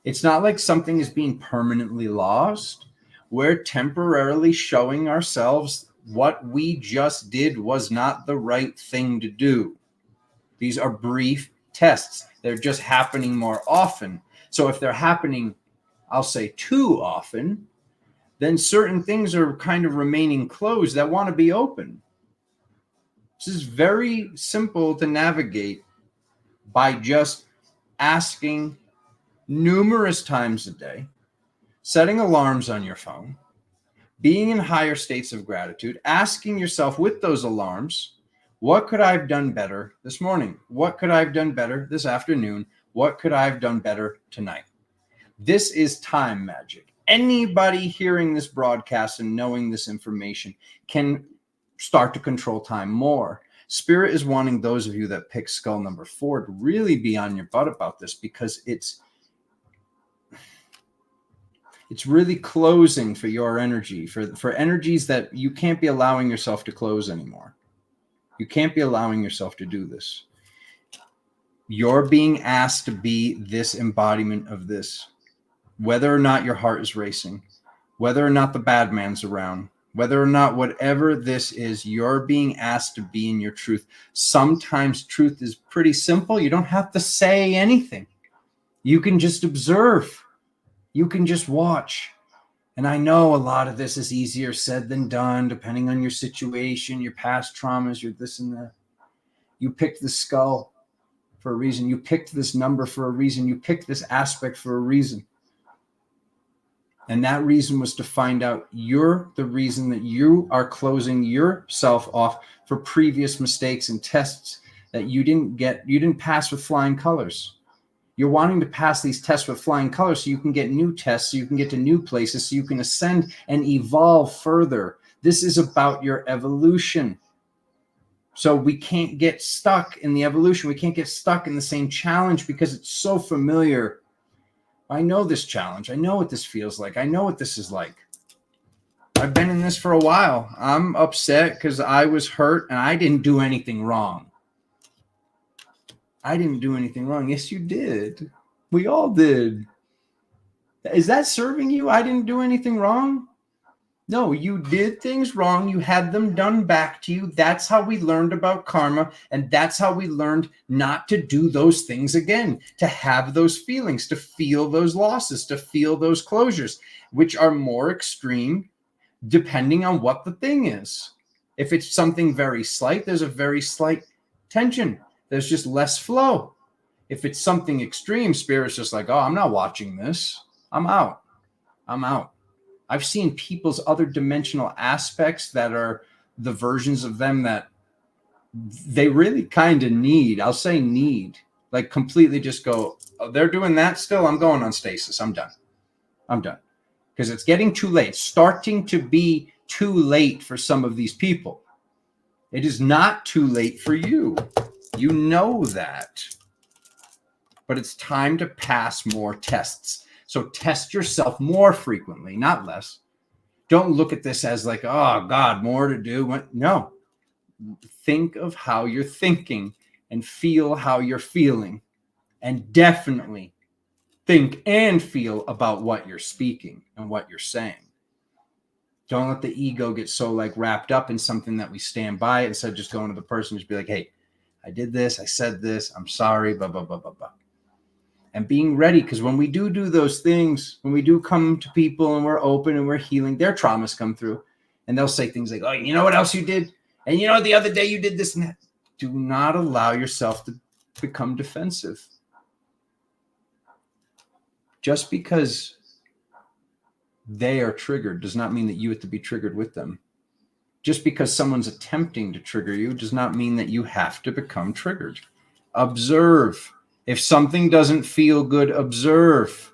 It's not like something is being permanently lost. We're temporarily showing ourselves what we just did was not the right thing to do. These are brief tests. They're just happening more often. So if they're happening, I'll say too often, then certain things are kind of remaining closed that want to be open. This is very simple to navigate by just asking numerous times a day, setting alarms on your phone, being in higher states of gratitude, asking yourself with those alarms, what could I have done better this morning? What could I have done better this afternoon? What could I have done better tonight? This is time magic. Anybody hearing this broadcast and knowing this information can start to control time more. Spirit is wanting those of you that pick skull number 4 to really be on your butt about this, because it's really closing for your energy, for energies that you can't be allowing yourself to close anymore. You can't be allowing yourself to do this. You're being asked to be this embodiment of this, whether or not your heart is racing, whether or not the bad man's around, whether or not whatever this is, you're being asked to be in your truth. Sometimes truth is pretty simple. You don't have to say anything. You can just observe. You can just watch. And I know a lot of this is easier said than done, depending on your situation, your past traumas, your this and that. You picked the skull. for a reason. You picked this number for a reason. You picked this aspect for a reason. And that reason was to find out you're the reason that you are closing yourself off for previous mistakes and tests that you didn't pass with flying colors. You're wanting to pass these tests with flying colors so you can get new tests, so you can get to new places, so you can ascend and evolve further. This is about your evolution. So we can't get stuck in the evolution. We can't get stuck in the same challenge because it's so familiar. I know this challenge. I know what this feels like. I know what this is like. I've been in this for a while. I'm upset because I was hurt and I didn't do anything wrong. I didn't do anything wrong. Yes, you did. We all did. Is that serving you? I didn't do anything wrong? No, you did things wrong. You had them done back to you. That's how we learned about karma. And that's how we learned not to do those things again, to have those feelings, to feel those losses, to feel those closures, which are more extreme depending on what the thing is. If it's something very slight, there's a very slight tension. There's just less flow. If it's something extreme, Spirit's just like, oh, I'm not watching this. I'm out. I'm out. I've seen people's other dimensional aspects that are the versions of them that they really kind of need. I'll say need. Like completely just go, oh, they're doing that still? I'm going on stasis. I'm done. I'm done. Because it's getting too late. It's starting to be too late for some of these people. It is not too late for you. You know that. But it's time to pass more tests. So test yourself more frequently, not less. Don't look at this as like, oh, God, more to do. No. Think of how you're thinking and feel how you're feeling. And definitely think and feel about what you're speaking and what you're saying. Don't let the ego get so like wrapped up in something that we stand by instead of just going to the person and just be like, hey, I did this. I said this. I'm sorry, blah, blah, blah, blah, blah. And being ready, because when we do those things, when we do come to people and we're open and we're healing, their traumas come through. And they'll say things like, oh, you know what else you did? And you know, the other day you did this and that. Do not allow yourself to become defensive. Just because they are triggered does not mean that you have to be triggered with them. Just because someone's attempting to trigger you does not mean that you have to become triggered. Observe. If something doesn't feel good, observe.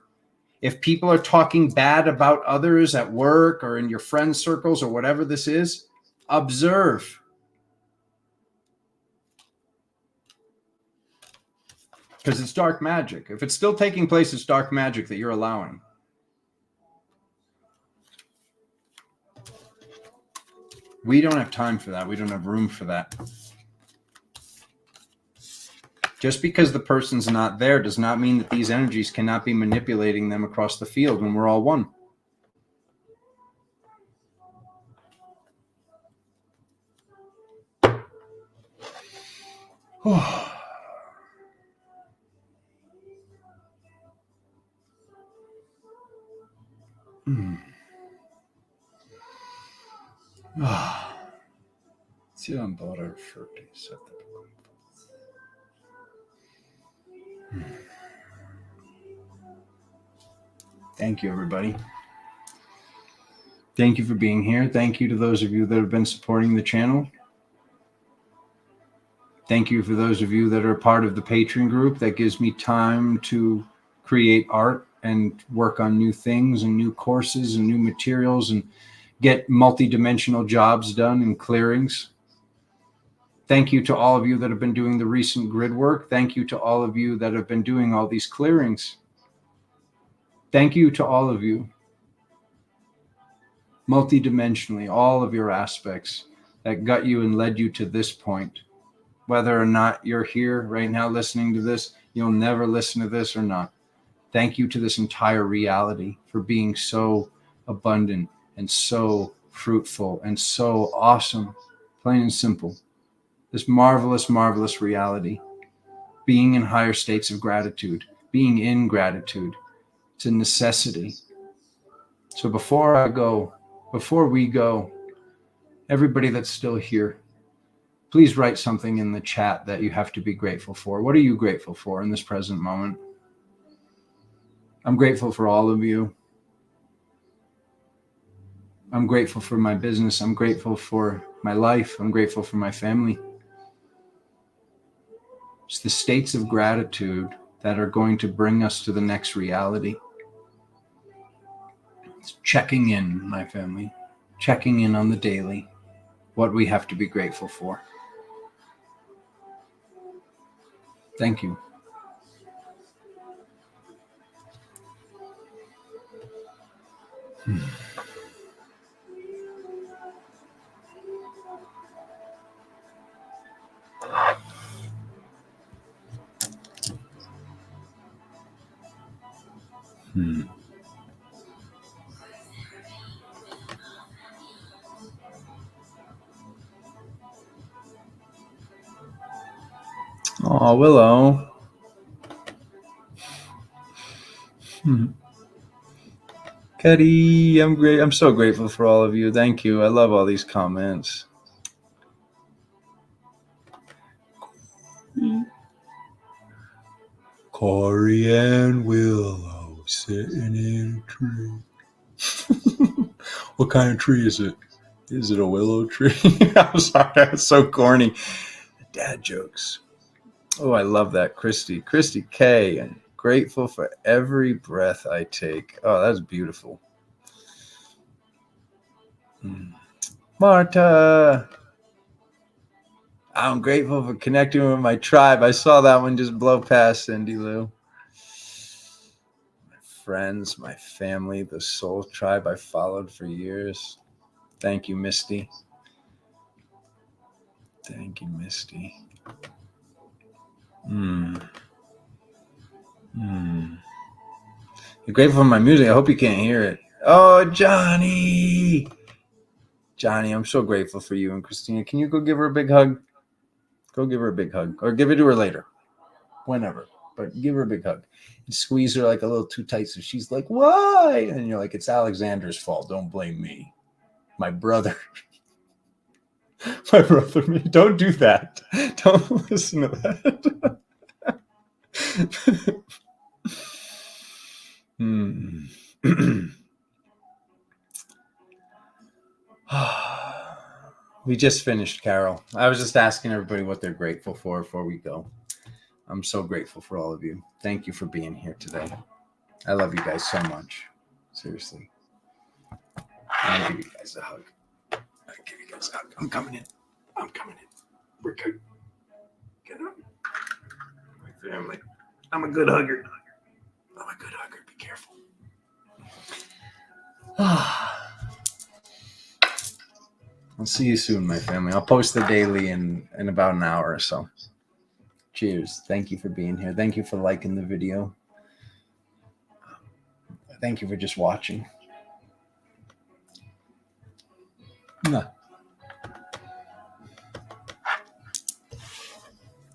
If people are talking bad about others at work or in your friend circles or whatever this is, observe. Because it's dark magic. If it's still taking place, it's dark magic that you're allowing. We don't have time for that. We don't have room for that. Just because the person's not there does not mean that these energies cannot be manipulating them across the field when we're all one. Thank you, everybody. Thank you for being here. Thank you to those of you that have been supporting the channel. Thank you for those of you that are part of the Patreon group that gives me time to create art and work on new things and new courses and new materials and get multi-dimensional jobs done and clearings. Thank you to all of you that have been doing the recent grid work. Thank you to all of you that have been doing all these clearings. Thank you to all of you. Multidimensionally, all of your aspects that got you and led you to this point. Whether or not you're here right now listening to this, you'll never listen to this or not. Thank you to this entire reality for being so abundant and so fruitful and so awesome, plain and simple. This marvelous, marvelous reality. Being in higher states of gratitude, being in gratitude. It's a necessity. So before we go, everybody that's still here, Please write something in the chat that you have to be grateful for. What are you grateful for in this present moment? I'm grateful for all of you. I'm grateful for my business. I'm grateful for my life. I'm grateful for my family. It's the states of gratitude that are going to bring us to the next reality. It's checking in, my family, checking in on the daily, what we have to be grateful for. Thank you. Oh, Willow. Cuddy, I'm great. I'm so grateful for all of you. Thank you. I love all these comments. Corey and Willow sitting in a tree. What kind of tree is it? Is it a willow tree? I'm sorry, that's so corny. Dad jokes. Oh, I love that, Christy. Christy K. And grateful for every breath I take. Oh, that's beautiful. Marta. I'm grateful for connecting with my tribe. I saw that one just blow past, Cindy Lou. My friends, my family, the soul tribe I followed for years. Thank you, Misty. Thank you, Misty. You're grateful for my music. I hope you can't hear it. Oh, Johnny. Johnny, I'm so grateful for you and Christina. Can you go give her a big hug? Go give her a big hug. Or give it to her later. Whenever. But give her a big hug. And squeeze her like a little too tight. So she's like, why? And you're like, it's Alexander's fault. Don't blame me. My brother. My brother. Don't do that. Don't listen to that. We just finished, Carol. I was just asking everybody what they're grateful for before we go. I'm so grateful for all of you. Thank you for being here today. I love you guys so much. Seriously. I'll give you guys a hug. I'm coming in. We're good. Get up. My family. I'm a good hugger. Be careful. I'll see you soon, my family. I'll post the daily in about an hour or so. Cheers. Thank you for being here. Thank you for liking the video. Thank you for just watching.